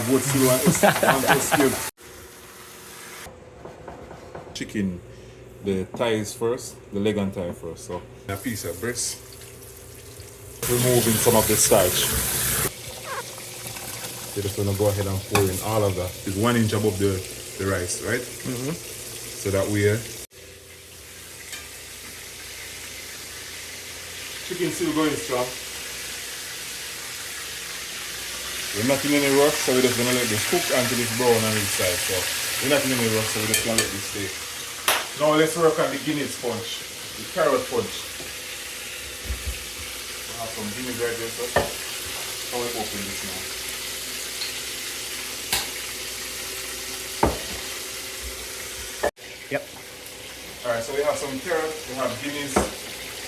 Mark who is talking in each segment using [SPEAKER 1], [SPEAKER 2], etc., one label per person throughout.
[SPEAKER 1] both slow and escape. Chicken, the thighs first, the leg and thigh first. So a piece of breast, removing some of the starch. You're just gonna go ahead and pour in all of that. It's 1 inch above the rice, right? So that way, chicken still going strong. We're not in any rush, so we're just gonna let this cook until it's brown on each side. So we're not in any rush, so we're just gonna let this stay. Now let's work on the Guinness punch, the carrot punch. I have some Guinness right there, so how we open this now.
[SPEAKER 2] Yep.
[SPEAKER 1] Alright, so we have some carrot, we have Guinness,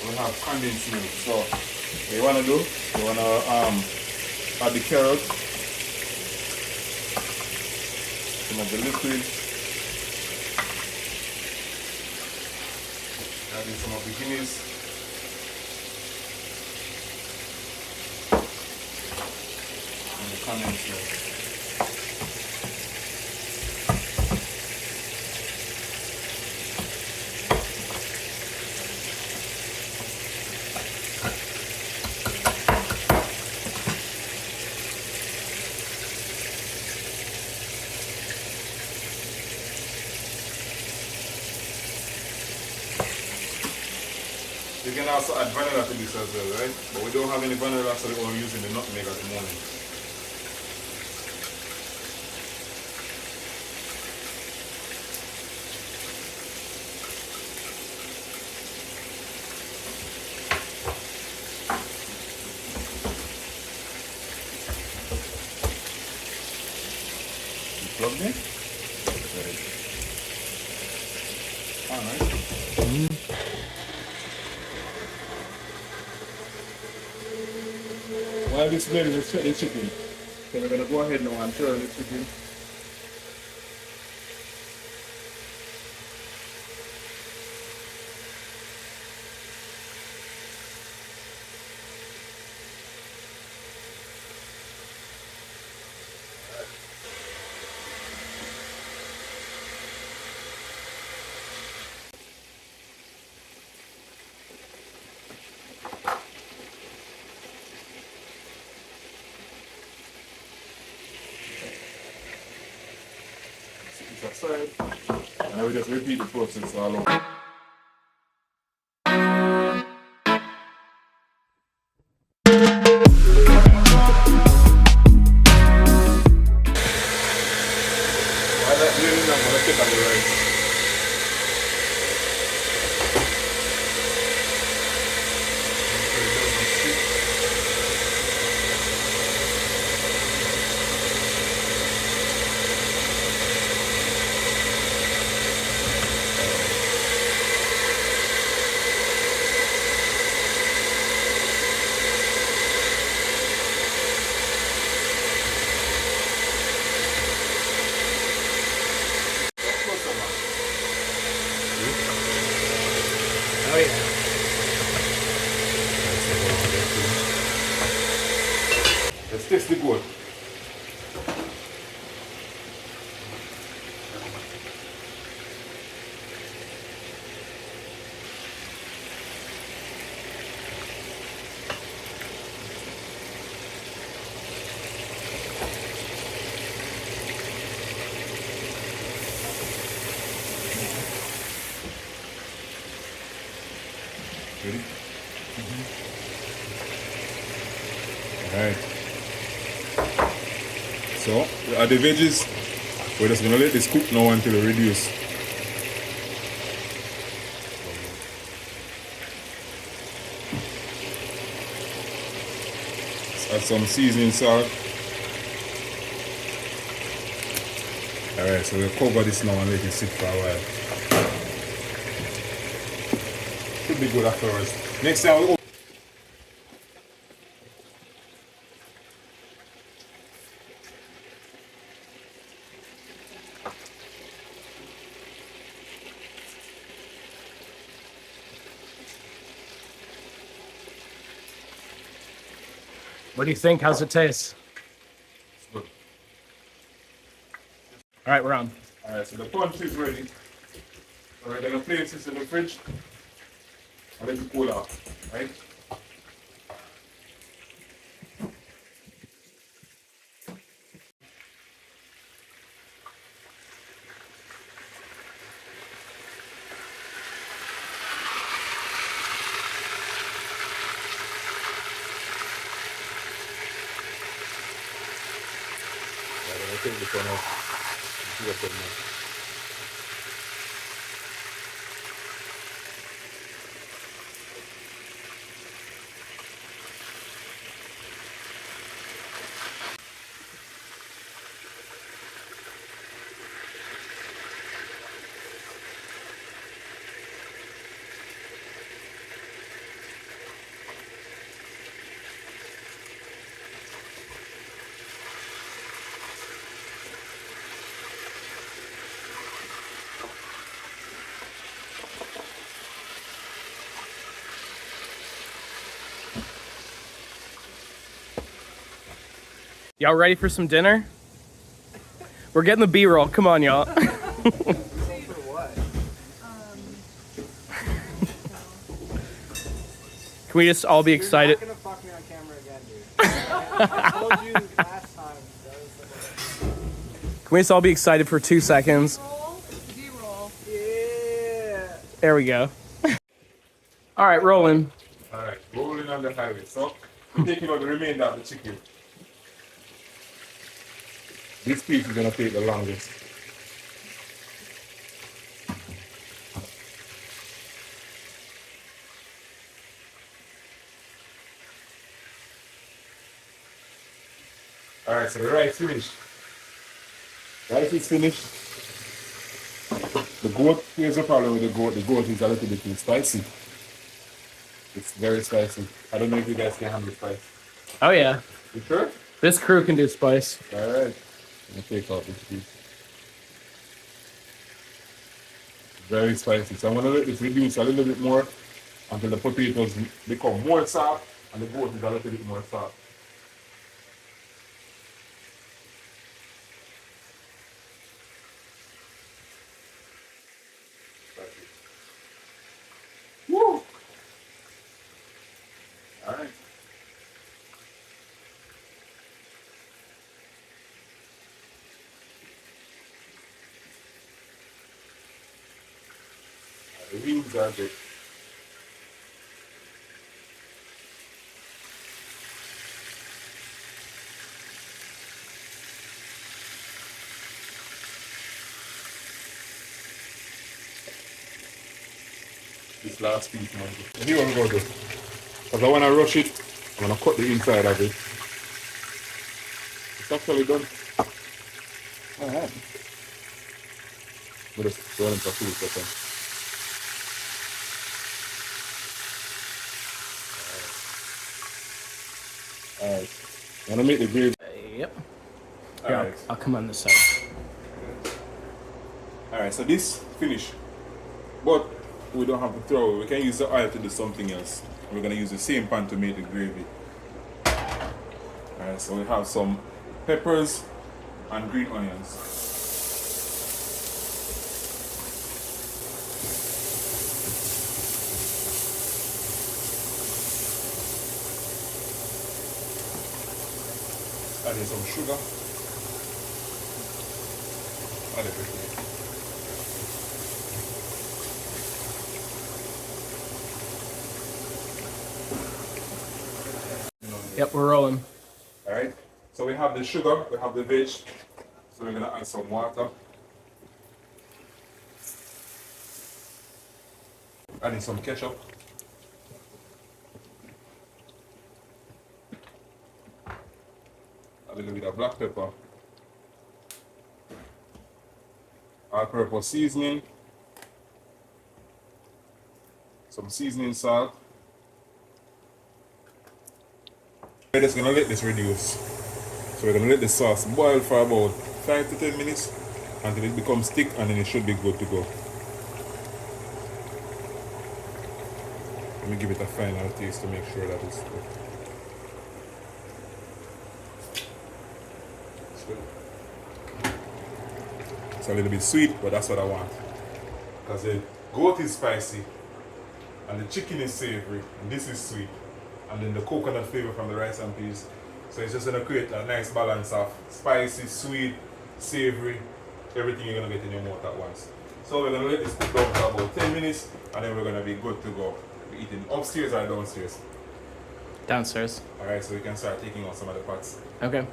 [SPEAKER 1] we have condensed milk. So what you wanna do, you wanna add the carrot, some of the liquid, add in some of the Guinness, and the condensed milk. You can also add vanilla to this as well, right? But we don't have any vanilla, so we're only using the nutmeg at the moment. You plugged in? Alright. While this blend is the chicken, so we're going to go ahead now and turn the chicken. Aside, and we just repeat the process all over. While that blending, I'm gonna take out the rice.
[SPEAKER 2] Oh yeah.
[SPEAKER 1] Let's taste the goat. Ready? Alright. So, we add the veggies. We're just going to let this cook now until it reduces. Let's add some seasoning salt. Alright, so we'll cover this now and let it sit for a while. Should be good afterwards. Next time we open.
[SPEAKER 2] What do you think? How's it taste?
[SPEAKER 1] It's good.
[SPEAKER 2] All right, we're on.
[SPEAKER 1] Alright, so the punch is ready. So we're gonna place this in the fridge and let it cool off. Right? I'm gonna take this one off. See what's in there.
[SPEAKER 2] Y'all ready for some dinner? We're getting the B-roll. Come on, y'all.
[SPEAKER 3] For what?
[SPEAKER 2] Can we just all be excited?
[SPEAKER 3] You're not gonna fuck me on camera again, dude. I told you last time.
[SPEAKER 2] Can we just all be excited for 2 seconds?
[SPEAKER 4] B-roll.
[SPEAKER 3] Yeah.
[SPEAKER 2] There we go. All right, rolling.
[SPEAKER 1] Alright, rolling on the highway. So we're taking out the remainder of the chicken. This piece is gonna take the longest. Alright, so the rice finished. Rice is finished. The goat, here's the problem with the goat. The goat is a little bit too spicy. It's very spicy. I don't know if you guys can handle spice.
[SPEAKER 2] Oh yeah,
[SPEAKER 1] You sure?
[SPEAKER 2] this crew can do spice.
[SPEAKER 1] Alright. I'm gonna take out this piece. Very spicy. So I'm gonna let this reduce a little bit more until the potatoes become more soft and the goat is a little bit more soft. Woo! Alright. The wings are big. This last piece, man. Here what we're going to do. Because I want to rush it, I'm going to cut the inside of it. It's actually done. Alright. We'll just run it for 2 seconds. Alright. I'm going to make the gravy.
[SPEAKER 2] Yep. Here,
[SPEAKER 1] Alright.
[SPEAKER 2] I'll come on this side.
[SPEAKER 1] Alright, so this finished. But we don't have to throw it. We can use the oil to do something else. We're going to use the same pan to make the gravy. Alright, so we have some peppers and green onions. Adding some sugar. Add everything.
[SPEAKER 2] Yep, we're rolling.
[SPEAKER 1] Alright, so we have the sugar, we have the veg, so we're gonna add some water. Adding some ketchup. A little bit of black pepper. All-purpose seasoning. Some seasoning salt. We're just gonna let this reduce. So we're gonna let the sauce boil for about 5 to 10 minutes until it becomes thick, and then it should be good to go. Let me give it a final taste to make sure that it's good. It's good. a little bit sweet, but that's what I want. Because the goat is spicy, and the chicken is savory, and this is sweet. And then the coconut flavor from the rice and peas. So it's just gonna create a nice balance of spicy, sweet, savory, everything you're gonna get in your mouth at once. So we're gonna let this cook down for about 10 minutes, and then we're gonna be good to go. We're eating upstairs or downstairs?
[SPEAKER 2] Downstairs.
[SPEAKER 1] Alright, so we can start taking out some of the pots.
[SPEAKER 2] Okay.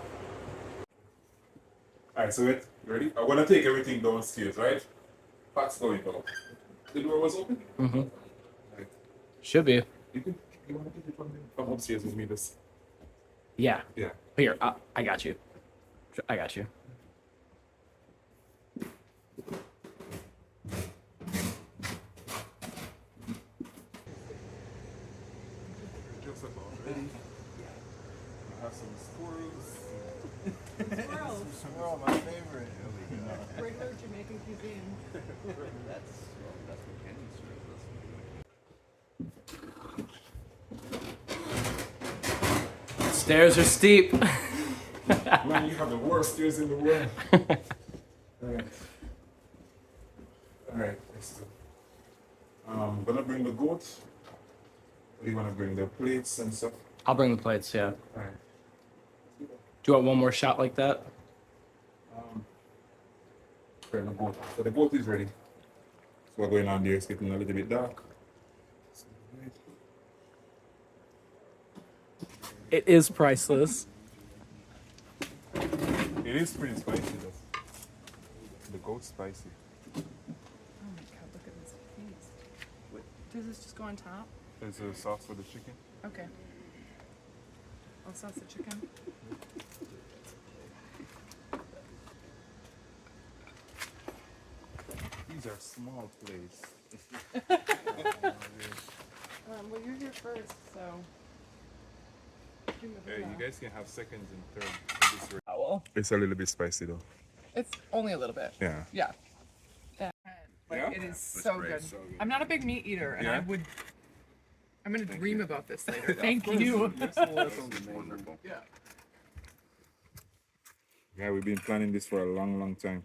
[SPEAKER 1] Alright, so wait, you ready? I'm gonna take everything downstairs, right? Pots going down. The door was open?
[SPEAKER 2] Mm-hmm.
[SPEAKER 1] Right.
[SPEAKER 2] Should be.
[SPEAKER 1] You wanna take it from upstairs with me this?
[SPEAKER 2] Yeah.
[SPEAKER 1] Yeah.
[SPEAKER 2] Here, I got you. I got you.
[SPEAKER 1] Just about ready. I have some squirrels.
[SPEAKER 3] Squirrel, my favorite.
[SPEAKER 4] Regular Jamaican cuisine.
[SPEAKER 3] That's what Kenny serves us.
[SPEAKER 2] Stairs are steep.
[SPEAKER 1] Man, you have the worst stairs in the world. Alright. Alright, let's do. I'm gonna bring the goat. Or you wanna bring the plates and stuff?
[SPEAKER 2] I'll bring the plates, yeah.
[SPEAKER 1] Alright.
[SPEAKER 2] Do you want one more shot like that?
[SPEAKER 1] Bring the goat. So the goat is ready. So we're going on there, it's getting a little bit dark.
[SPEAKER 2] It is priceless.
[SPEAKER 1] It is pretty spicy though. The goat's spicy.
[SPEAKER 4] Oh my god, look at this feast. What, does this just go on top?
[SPEAKER 1] There's a sauce for the chicken.
[SPEAKER 4] Okay. Oh, so that's the chicken?
[SPEAKER 1] These are small plates.
[SPEAKER 4] Well, you're here first, so.
[SPEAKER 1] Yeah, you guys can have seconds and third.
[SPEAKER 4] Oh, well.
[SPEAKER 1] It's a little bit spicy though.
[SPEAKER 4] It's only a little bit.
[SPEAKER 1] Yeah.
[SPEAKER 4] Yeah. Like,
[SPEAKER 1] Yeah?
[SPEAKER 4] it is so good.
[SPEAKER 1] so good.
[SPEAKER 4] I'm not a big meat eater, and
[SPEAKER 1] Yeah?
[SPEAKER 4] I'm gonna dream about this later. Thank you.
[SPEAKER 1] Wonderful. Yeah, we've been planning this for a long, long time.